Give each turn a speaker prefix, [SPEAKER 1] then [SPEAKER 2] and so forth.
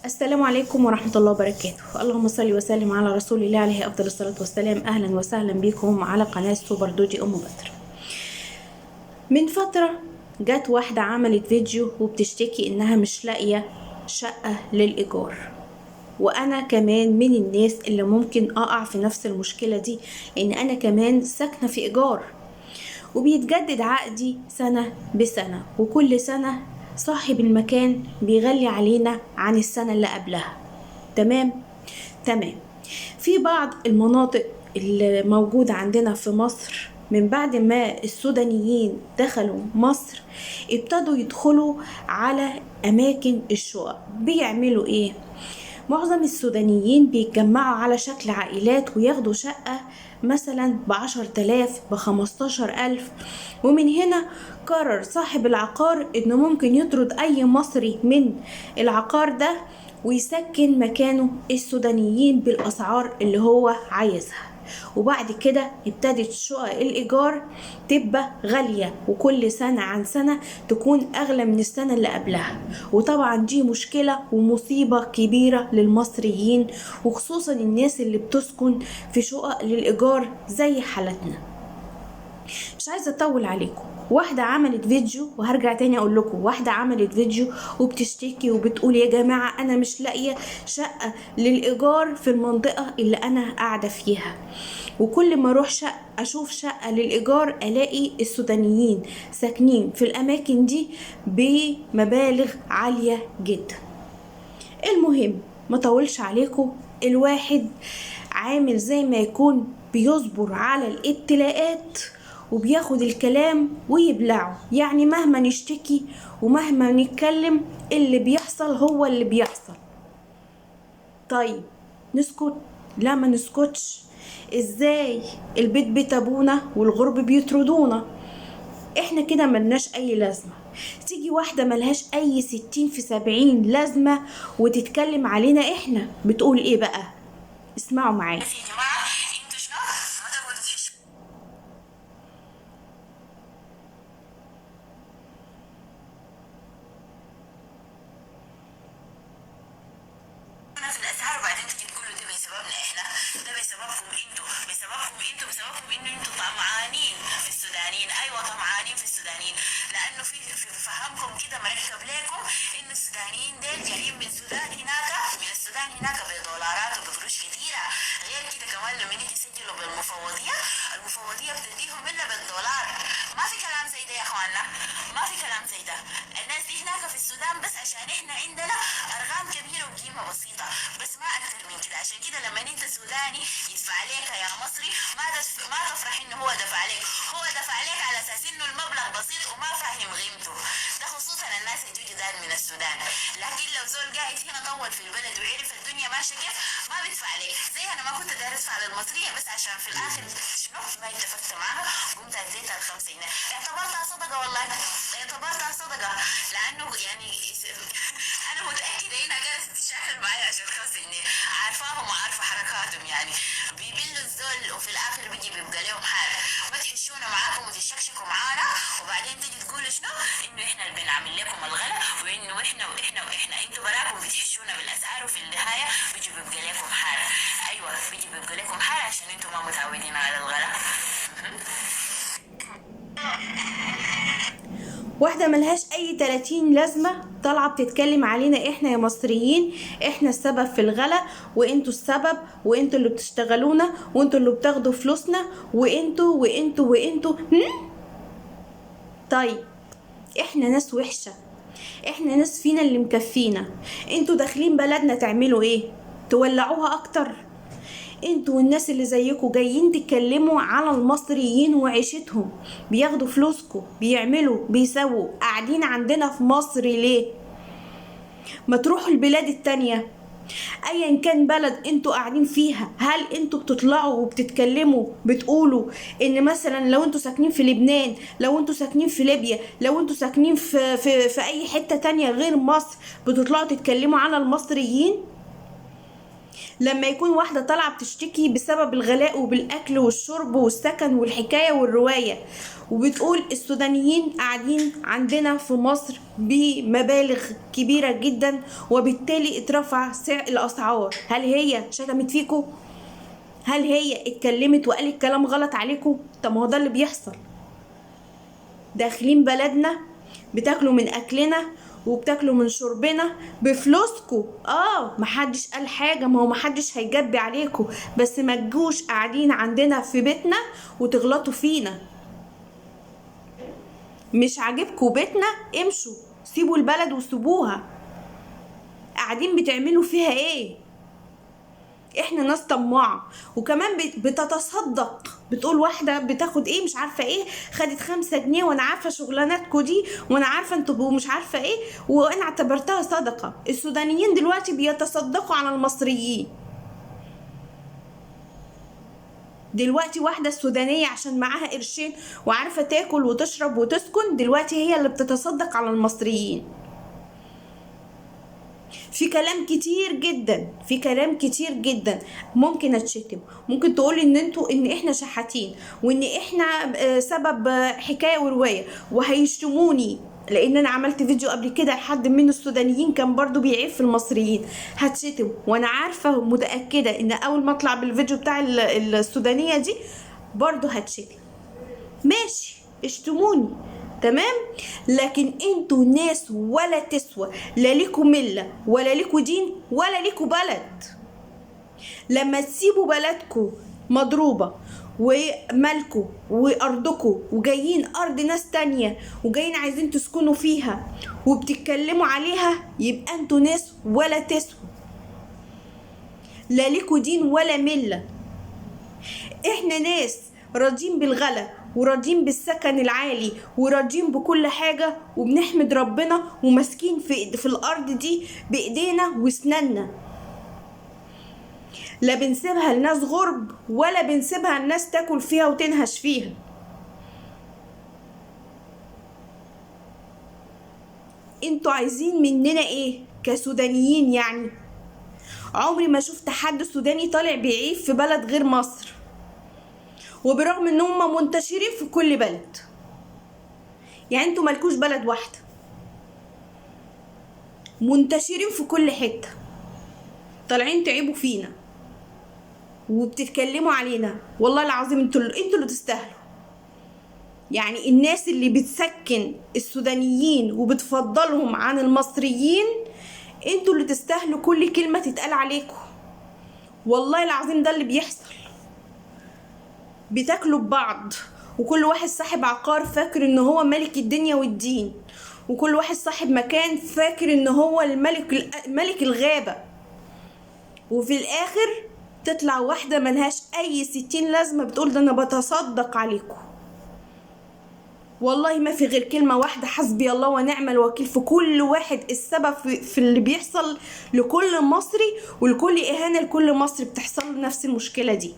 [SPEAKER 1] السلام عليكم ورحمة الله وبركاته. اللهم صل وسلم على رسول الله عليه أفضل الصلاة والسلام. أهلا وسهلا بكم على قناة سوبر دوجي أم بدر. من فترة جت واحدة عملت فيديو وبتشتكي إنها مش لاقية شقة للإيجار، وأنا كمان من الناس اللي ممكن أقع في نفس المشكلة دي، لأن أنا كمان ساكنة في إيجار وبيتجدد عقدي سنة بسنة، وكل سنة صاحب المكان بيغلي علينا عن السنة اللي قبلها. تمام. في بعض المناطق اللي موجودة عندنا في مصر من بعد ما السودانيين دخلوا مصر ابتدوا يدخلوا على أماكن الشقق. بيعملوا إيه؟ معظم السودانيين بيتجمعوا على شكل عائلات وياخدوا شقة مثلا ب10,000 ب15,000، ومن هنا قرر صاحب العقار انه ممكن يطرد اي مصري من العقار ده ويسكن مكانه السودانيين بالاسعار اللي هو عايزها. وبعد كده ابتدت شقق الإيجار تبقى غالية، وكل سنة عن سنة تكون أغلى من السنة اللي قبلها. وطبعا دي مشكلة ومصيبة كبيرة للمصريين، وخصوصا الناس اللي بتسكن في شقق للإيجار زي حالتنا. مش عايزة أطول عليكم. واحدة عملت فيديو، وهرجع تاني أقول لكم، واحدة عملت فيديو وبتشتكي وبتقول يا جماعة أنا مش لاقية شقة للإيجار في المنطقة اللي أنا قاعدة فيها، وكل ما أروح أشوف شقة للإيجار ألاقي السودانيين ساكنين في الأماكن دي بمبالغ عالية جدا. المهم ما طولش عليكم، الواحد عامل زي ما يكون بيصبر على الابتلاءات وبياخد الكلام ويبلعه، يعني مهما نشتكي ومهما نتكلم اللي بيحصل هو اللي بيحصل. طيب نسكت؟ لا ما نسكتش. ازاي البيت بيت ابونا والغرب بيطردونا؟ احنا كده ملناش اي لازمة. تيجي واحدة ملهاش اي 60 في 70 لازمة وتتكلم علينا احنا، بتقول ايه بقى؟ اسمعوا معايا.
[SPEAKER 2] في الاسعار، وبعدين تيجي تقولوا ده بسببنا احنا، ده بسببكم انتوا، بسببكم انتوا طمعانين في السودانيين. ايوه طمعانين في السودانيين، لانه في فهمكم كده مركب لكم انه السودانيين دول جايين من السودان هناك بدولارات وبقروش كتيره. غير كده كمان لما يجي يسجلوا بالمفوضيه، المفوضيه بتديهم الا بالدولار. ما في كلام زي ده يا اخواننا، ما في كلام زي ده. الناس دي هناك في السودان بس عشان احنا عندنا ارقام كبيره وقيمه بسيطه، بس ما اكثر من كده. عشان كده لما انت سوداني يدفع عليك يا مصري ما تفرح انه هو دفع عليك، هو دفع عليك على اساس انه المبلغ بسيط وما فاهم قيمته. ده خصوصا الناس اللي جداد من السودان. لكن لو زول قاعد هنا طول في البلد وعرف الدنيا ماشيه كيف ما بيدفع عليك. زي انا ما كنت داير ادفع للمصريه بس عشان في الاخر شنو ما اتفقت معاها قمت اديتها ال5 جنيه، اعتبرتها صدقه. والله اعتبرتها صدقه، لانه يعني انا متاكده انها جالسه تتشاكل معايا عشان 5 جنيه. عارفاهم وعارفه حركاتهم، يعني بيبلوا الزول وفي الاخر بيجي بيبقى لهم حاجه. ما تحشونا معاكم وتشكشكوا معانا وبعدين تيجي تقولوا شنو انه احنا اللي بنعمل لكم الغلا، وانه احنا انتوا براكم بتحشونا بالاسعار، وفي النهايه بيجي بيبقى لكم حاجه. ايوه بيجي بيبقى لكم حاجه عشان انتوا ما متعودين على الغلا.
[SPEAKER 1] واحدة ملهاش اي 30 لازمة طالعة بتتكلم علينا احنا يا مصريين، احنا السبب في الغلا، وانتوا السبب، وانتوا اللي بتشتغلونا، وانتوا اللي بتاخدوا فلوسنا، وانتوا. طيب احنا ناس وحشة، احنا ناس فينا اللي مكفينا. انتوا داخلين بلدنا تعملوا ايه؟ تولعوها اكتر؟ انتوا والناس اللي زيكم جايين تتكلموا على المصريين وعيشتهم، بياخدوا فلوسكم، بيعملوا بيسووا، قاعدين عندنا في مصر ليه؟ ما تروحوا البلاد التانية ايا كان بلد انتوا قاعدين فيها. هل انتوا بتطلعوا وبتتكلموا بتقولوا ان مثلا لو انتوا ساكنين في لبنان، لو انتوا ساكنين في ليبيا، لو انتوا ساكنين في اي حتة تانية غير مصر، بتطلعوا تتكلموا على المصريين؟ لما يكون واحدة طالعة بتشتكي بسبب الغلاء وبالأكل والشرب والسكن والحكاية والرواية، وبتقول السودانيين قاعدين عندنا في مصر بمبالغ كبيرة جدا وبالتالي اترفع سعر الأسعار، هل هي شتمت فيكو؟ هل هي اتكلمت وقالت كلام غلط عليكو؟ طب ما هو ده اللي بيحصل. داخلين بلدنا بتاكلوا من أكلنا وبتاكلوا من شربنا بفلوسكو. محدش قال حاجة، ما هو محدش هيجبي عليكم، بس ما تجوش قاعدين عندنا في بيتنا وتغلطوا فينا. مش عاجبكوا بيتنا؟ امشوا، سيبوا البلد وسيبوها. قاعدين بتعملوا فيها ايه؟ احنا ناس طماعة. وكمان بتتصدق، بتقول واحدة بتاخد ايه مش عارفة ايه، خدت 5 جنيه وانا عارفة شغلاناتكو دي وانا عارفة انتوا مش عارفة ايه، وانا اعتبرتها صدقة. السودانيين دلوقتي بيتصدقوا على المصريين. دلوقتي واحدة سودانية عشان معاها قرشين وعارفة تاكل وتشرب وتسكن، دلوقتي هي اللي بتتصدق على المصريين. في كلام كتير جدا، في كلام كتير جدا ممكن اتشتم، ممكن تقولي ان احنا شحاتين وان احنا سبب حكاية ورواية، وهيشتموني لان انا عملت فيديو قبل كده لحد من السودانيين كان برضو بيعيب في المصريين. هتشتم، وانا عارفة متأكدة ان اول ما اطلع بالفيديو بتاع السودانية دي برضو هتشتم. ماشي، اشتموني، تمام، لكن انتوا ناس ولا تسوى، لا ليكوا ملة ولا ليكوا دين ولا ليكوا بلد. لما تسيبوا بلدكوا مضروبة ومالكوا وارضكوا وجايين ارض ناس تانية وجايين عايزين تسكنوا فيها وبتتكلموا عليها، يبقى انتوا ناس ولا تسوى، لا ليكوا دين ولا ملة. احنا ناس راضين بالغلا وراضين بالسكن العالي وراضين بكل حاجة وبنحمد ربنا وماسكين في الارض دي بايدينا واسناننا، لا بنسيبها لناس غرب ولا بنسيبها الناس تاكل فيها وتنهش فيها. انتوا عايزين مننا ايه كسودانيين؟ يعني عمري ما شفت حد سوداني طالع بيعيب في بلد غير مصر، وبرغم ان هم منتشرين في كل بلد. يعني انتوا مالكوش بلد واحدة، منتشرين في كل حتة، طالعين تعيبوا فينا وبتتكلموا علينا. والله العظيم انتوا اللي تستاهلوا. يعني الناس اللي بتسكن السودانيين وبتفضلهم عن المصريين، انتوا اللي تستاهلوا كل كلمة تتقال عليكم. والله العظيم ده اللي بيحصل. بتاكلوا ببعض، وكل واحد صاحب عقار فاكر ان هو ملك الدنيا والدين، وكل واحد صاحب مكان فاكر ان هو ملك الغابة، وفي الاخر تطلع واحدة ملهاش اي 60 لازمة بتقول ده انا بتصدق عليكم. والله ما في غير كلمة واحدة، حسبي الله ونعم الوكيل في كل واحد السبب في اللي بيحصل لكل مصري، ولكل إهانة لكل مصري بتحصل له نفس المشكلة دي.